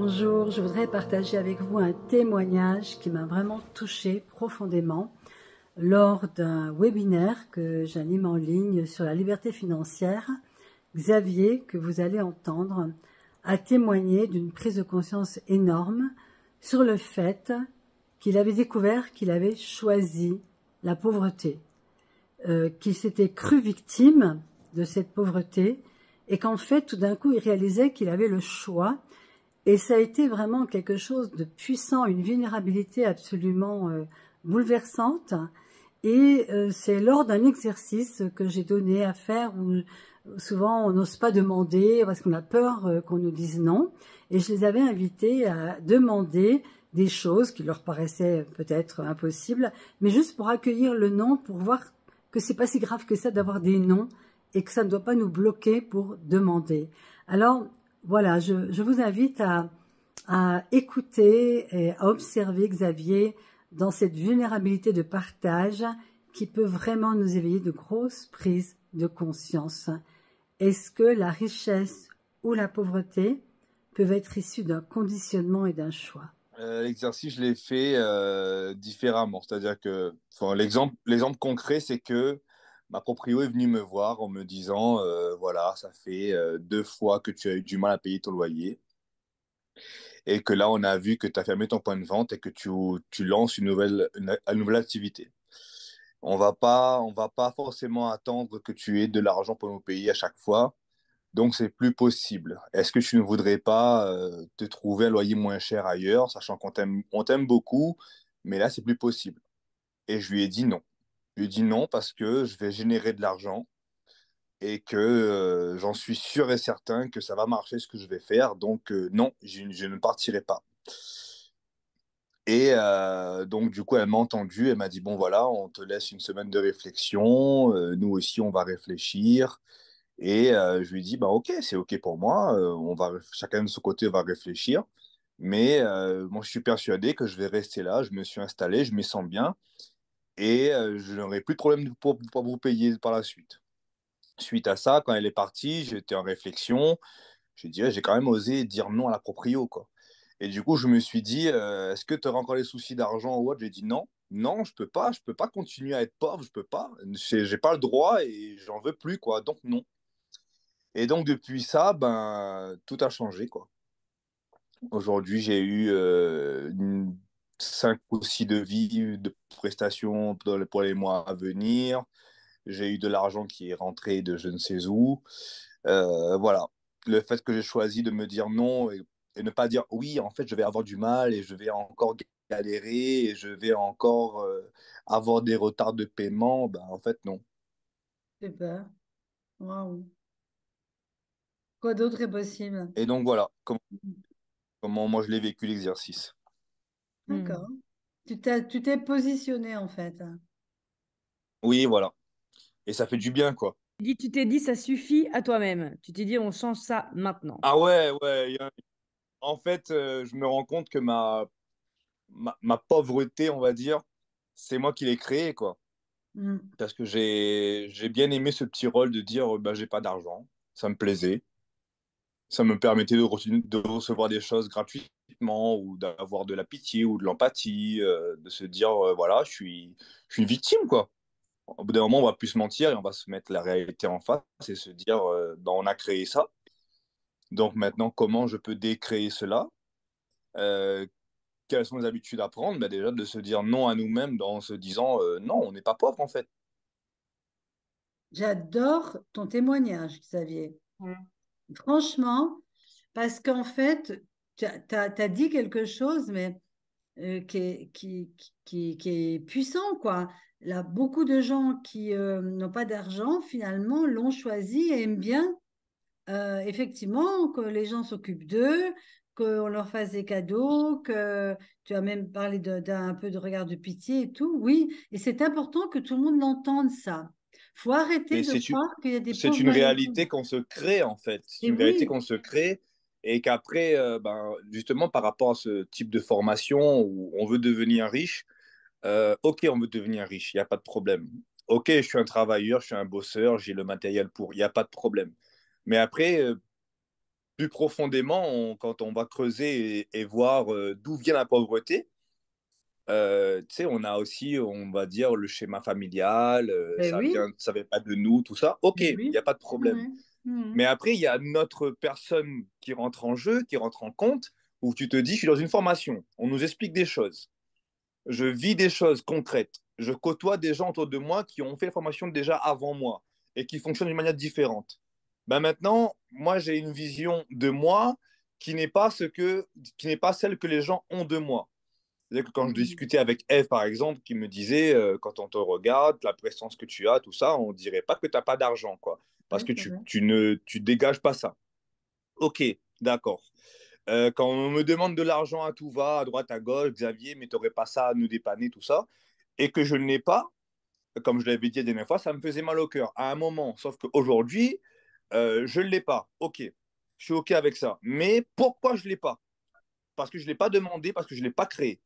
Bonjour, je voudrais partager avec vous un témoignage qui m'a vraiment touchée profondément lors d'un webinaire que j'anime en ligne sur la liberté financière. Xavier, que vous allez entendre, a témoigné d'une prise de conscience énorme sur le fait qu'il avait découvert qu'il avait choisi la pauvreté, qu'il s'était cru victime de cette pauvreté et qu'en fait, tout d'un coup, il réalisait qu'il avait le choix. Et ça a été vraiment quelque chose de puissant, une vulnérabilité absolument bouleversante. Et c'est lors d'un exercice que j'ai donné à faire où souvent on n'ose pas demander parce qu'on a peur qu'on nous dise non. Et je les avais invités à demander des choses qui leur paraissaient peut-être impossibles, mais juste pour accueillir le non, pour voir que c'est pas si grave que ça d'avoir des noms et que ça ne doit pas nous bloquer pour demander. Alors, voilà, je vous invite à écouter et à observer Xavier dans cette vulnérabilité de partage qui peut vraiment nous éveiller de grosses prises de conscience. Est-ce que la richesse ou la pauvreté peuvent être issues d'un conditionnement et d'un choix? L'exercice, je l'ai fait différemment. C'est-à-dire que l'exemple concret, c'est que ma proprio est venue me voir en me disant, voilà, ça fait 2 fois que tu as eu du mal à payer ton loyer et que là, on a vu que tu as fermé ton point de vente et que tu lances une nouvelle activité. On va pas forcément attendre que tu aies de l'argent pour nous payer à chaque fois. Donc, c'est plus possible. Est-ce que tu ne voudrais pas te trouver un loyer moins cher ailleurs, sachant qu'on t'aime beaucoup, mais là, c'est plus possible. Et je lui ai dit non. Je lui ai dit non parce que je vais générer de l'argent et que j'en suis sûr et certain que ça va marcher ce que je vais faire. Donc, non, je ne partirai pas. Et donc, du coup, elle m'a entendu. Elle m'a dit, bon, voilà, on te laisse une semaine de réflexion. Nous aussi, on va réfléchir. Et je lui ai dit, bah, ok, c'est ok pour moi. Chacun de son côté va réfléchir. Mais moi, je suis persuadé que je vais rester là. Je me suis installé, je me sens bien. Et je n'aurai plus de problème pour vous payer par la suite. Suite à ça, quand elle est partie, j'étais en réflexion. Je dirais, j'ai quand même osé dire non à la proprio, quoi. Et du coup, je me suis dit, est-ce que tu auras encore les soucis d'argent ou autre? J'ai dit non, non, je peux pas continuer à être pauvre, je peux pas, j'ai pas le droit et j'en veux plus, quoi. Donc non. Et donc depuis ça, ben tout a changé, quoi. Aujourd'hui, j'ai eu 5 ou 6 devis de prestations pour les mois à venir. J'ai eu de l'argent qui est rentré de je ne sais où. Voilà. Le fait que j'ai choisi de me dire non et ne pas dire oui, en fait, je vais avoir du mal et je vais encore galérer et je vais encore avoir des retards de paiement, ben, en fait, non. Super. Waouh. Quoi d'autre est possible? Et donc, voilà comment moi je l'ai vécu l'exercice. D'accord. Tu t'es positionné en fait. Oui, voilà. Et ça fait du bien, quoi. Tu t'es dit, ça suffit à toi-même. Tu t'es dit, on change ça maintenant. Ah ouais, ouais. En fait, je me rends compte que ma pauvreté, on va dire, c'est moi qui l'ai créée, quoi. Mm. Parce que j'ai bien aimé ce petit rôle de dire bah, j'ai pas d'argent. Ça me plaisait. Ça me permettait de recevoir des choses gratuitement ou d'avoir de la pitié ou de l'empathie, de se dire voilà, je suis une victime, quoi. Au bout d'un moment, on va plus se mentir et on va se mettre la réalité en face et se dire bah, on a créé ça. Donc maintenant, comment je peux décréer cela? Euh, Quelles sont les habitudes à prendre? Bah, déjà, de se dire non à nous-mêmes en se disant non, on n'est pas pauvre en fait. J'adore ton témoignage, Xavier. Mm. Franchement, parce qu'en fait, tu as dit quelque chose, mais qui est puissant, quoi. Là, beaucoup de gens qui n'ont pas d'argent, finalement, l'ont choisi et aiment bien, effectivement, que les gens s'occupent d'eux, qu'on leur fasse des cadeaux, que tu as même parlé d'un peu de regard de pitié et tout. Oui, et c'est important que tout le monde l'entende, ça. Faut arrêter Mais de croire qu'il y a des c'est pauvres une malheureux. réalité qu'on se crée en fait. C'est Et une réalité oui, qu'on se crée et qu'après, ben, justement par rapport à ce type de formation où on veut devenir riche, ok, on veut devenir riche, il n'y a pas de problème. Ok, je suis un travailleur, je suis un bosseur, j'ai le matériel pour, il n'y a pas de problème. Mais après, plus profondément, quand on va creuser et voir d'où vient la pauvreté, tu sais, on a aussi, on va dire, le schéma familial, Ben oui, ça vient pas de nous, tout ça. Ok, ben il n'y oui. a pas de problème. Ouais. Mhm. Mais après, il y a notre personne qui rentre en jeu, qui rentre en compte, où tu te dis, je suis dans une formation, on nous explique des choses, je vis des choses concrètes, je côtoie des gens autour de moi qui ont fait la formation déjà avant moi et qui fonctionnent d'une manière différente. Ben maintenant, moi, j'ai une vision de moi qui n'est pas qui n'est pas celle que les gens ont de moi. C'est-à-dire que quand je Mhm. discutais avec Eve, par exemple, qui me disait, quand on te regarde, la présence que tu as, tout ça, on dirait pas que tu n'as pas d'argent, quoi. Parce Ouais, que c'est vrai. tu dégages pas ça. Ok, d'accord. Quand on me demande de l'argent à tout va, à droite, à gauche, Xavier, mais tu n'aurais pas ça à nous dépanner, tout ça, et que je ne l'ai pas, comme je l'avais dit la dernière fois, ça me faisait mal au cœur à un moment. Sauf qu'aujourd'hui, je ne l'ai pas. Ok, je suis ok avec ça. Mais pourquoi je ne l'ai pas? Parce que je ne l'ai pas demandé, parce que je ne l'ai pas créé.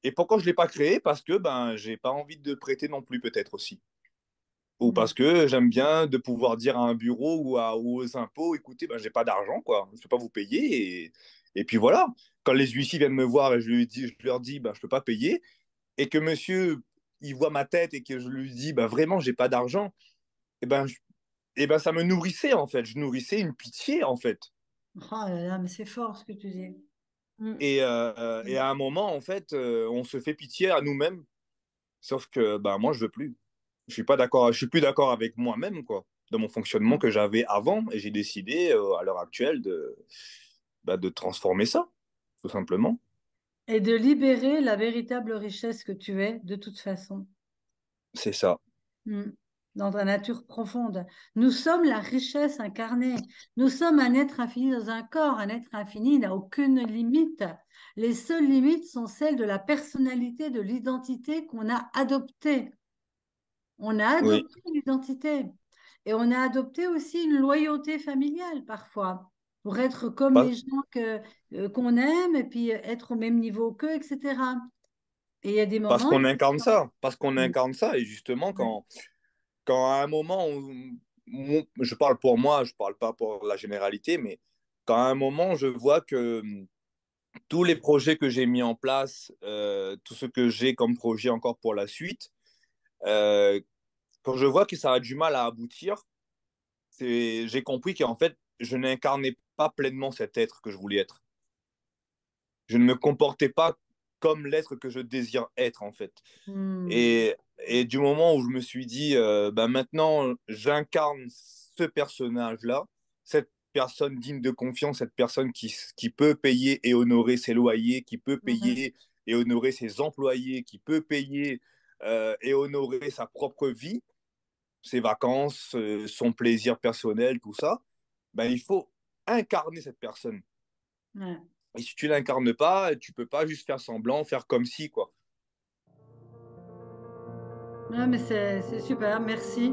Et pourquoi je ne l'ai pas créé? Parce que ben, j'ai pas envie de prêter non plus, peut-être aussi. Ou Mhm. parce que j'aime bien de pouvoir dire à un bureau ou aux impôts, écoutez, ben, j'ai pas d'argent, quoi. Je ne peux pas vous payer. Et puis voilà. Quand les huissiers viennent me voir et je leur dis, ben, je ne peux pas payer, et que monsieur, il voit ma tête et que je lui dis, ben, vraiment, j'ai pas d'argent, et ben, et ben, ça me nourrissait, en fait. Je nourrissais une pitié, en fait. Oh là là, mais c'est fort ce que tu dis. Mhm. Et à un moment, en fait, on se fait pitié à nous-mêmes. Sauf que ben, moi, je veux plus. Je suis pas d'accord, je suis plus d'accord avec moi-même, quoi, de mon fonctionnement que j'avais avant, et j'ai décidé à l'heure actuelle de transformer ça, tout simplement. Et de libérer la véritable richesse que tu es, de toute façon. C'est ça. Mm. Dans ta nature profonde. Nous sommes la richesse incarnée. Nous sommes un être infini dans un corps. Un être infini n'a aucune limite. Les seules limites sont celles de la personnalité, de l'identité qu'on a adoptée. On a Oui. adopté une identité. Et on a adopté aussi une loyauté familiale parfois, pour être comme Pas- les gens qu'on aime et puis être au même niveau qu'eux, etc. Et il y a des Parce moments, qu'on incarne ça. Parce qu'on Mm. incarne ça. Et justement, Ouais. quand à un moment, je parle pour moi, je parle pas pour la généralité, mais quand à un moment, je vois que tous les projets que j'ai mis en place, tout ce que j'ai comme projet encore pour la suite, euh, quand je vois que ça a du mal à aboutir, j'ai compris qu'en fait, je n'incarnais pas pleinement cet être que je voulais être. Je ne me comportais pas comme l'être que je désire être, en fait. Hmm. Et du moment où je me suis dit, bah maintenant, j'incarne ce personnage-là, cette personne digne de confiance, cette personne qui peut payer et honorer ses loyers, qui peut Ouais. payer et honorer ses employés, qui peut payer et honorer sa propre vie, ses vacances, son plaisir personnel, tout ça, ben, il faut incarner cette personne. Ouais. Et si tu l'incarnes pas, tu peux pas juste faire semblant, faire comme si, quoi. Ouais, mais c'est super, merci.